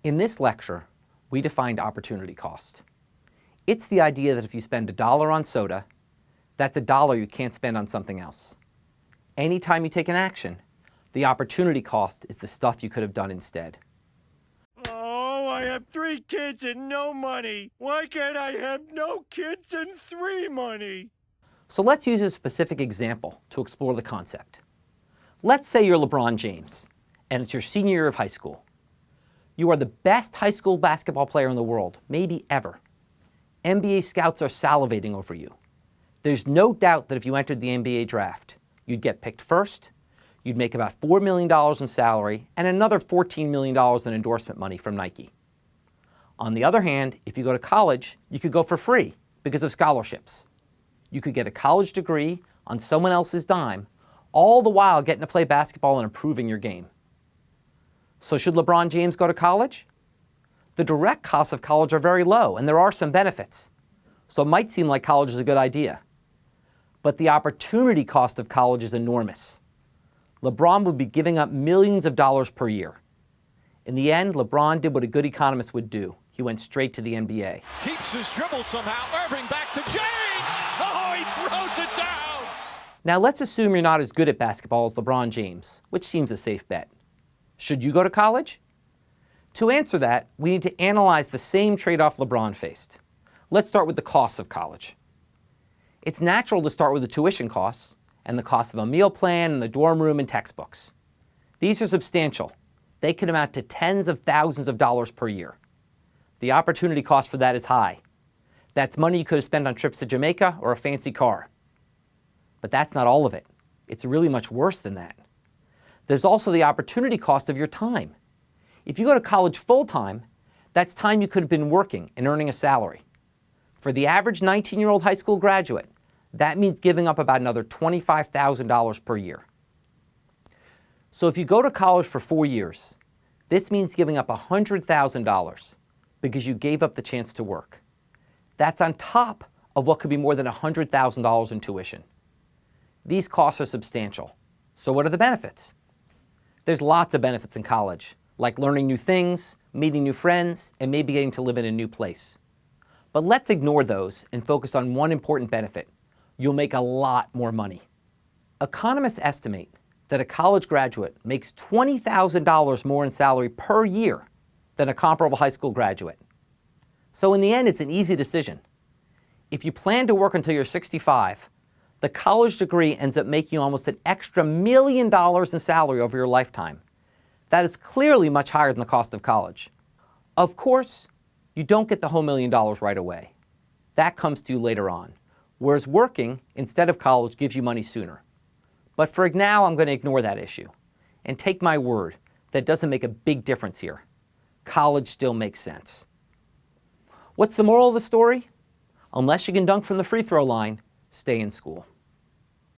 In this lecture, we defined opportunity cost. It's the idea that if you spend $1 on soda, that's $1 you can't spend on something else. Anytime you take an action, the opportunity cost is the stuff you could have done instead. Oh, I have 3 kids and no money. Why can't I have no kids and 3 money? So let's use a specific example to explore the concept. Let's say you're LeBron James, and it's your senior year of high school. You are the best high school basketball player in the world, maybe ever. NBA scouts are salivating over you. There's no doubt that if you entered the NBA draft, you'd get picked first, you'd make about $4 million in salary, and another $14 million in endorsement money from Nike. On the other hand, if you go to college, you could go for free because of scholarships. You could get a college degree on someone else's dime, all the while getting to play basketball and improving your game. So should LeBron James go to college? The direct costs of college are very low, and there are some benefits. So it might seem like college is a good idea. But the opportunity cost of college is enormous. LeBron would be giving up millions of dollars per year. In the end, LeBron did what a good economist would do. He went straight to the NBA. Keeps his dribble somehow. Irving back to James. Oh, he throws it down. Now let's assume you're not as good at basketball as LeBron James, which seems a safe bet. Should you go to college? To answer that, we need to analyze the same trade-off LeBron faced. Let's start with the costs of college. It's natural to start with the tuition costs and the cost of a meal plan and the dorm room and textbooks. These are substantial. They can amount to tens of thousands of dollars per year. The opportunity cost for that is high. That's money you could have spent on trips to Jamaica or a fancy car. But that's not all of it. It's really much worse than that. There's also the opportunity cost of your time. If you go to college full-time, that's time you could have been working and earning a salary. For the average 19-year-old high school graduate, that means giving up about another $25,000 per year. So if you go to college for 4 years, this means giving up $100,000 because you gave up the chance to work. That's on top of what could be more than $100,000 in tuition. These costs are substantial. So what are the benefits? There's lots of benefits in college, like learning new things, meeting new friends, and maybe getting to live in a new place. But let's ignore those and focus on one important benefit. You'll make a lot more money. Economists estimate that a college graduate makes $20,000 more in salary per year than a comparable high school graduate. So in the end, it's an easy decision. If you plan to work until you're 65, the college degree ends up making you almost an extra $1 million in salary over your lifetime. That is clearly much higher than the cost of college. Of course, you don't get the whole $1 million right away. That comes to you later on, whereas working instead of college gives you money sooner. But for now, I'm going to ignore that issue and take my word that it doesn't make a big difference here. College still makes sense. What's the moral of the story? Unless you can dunk from the free throw line, stay in school.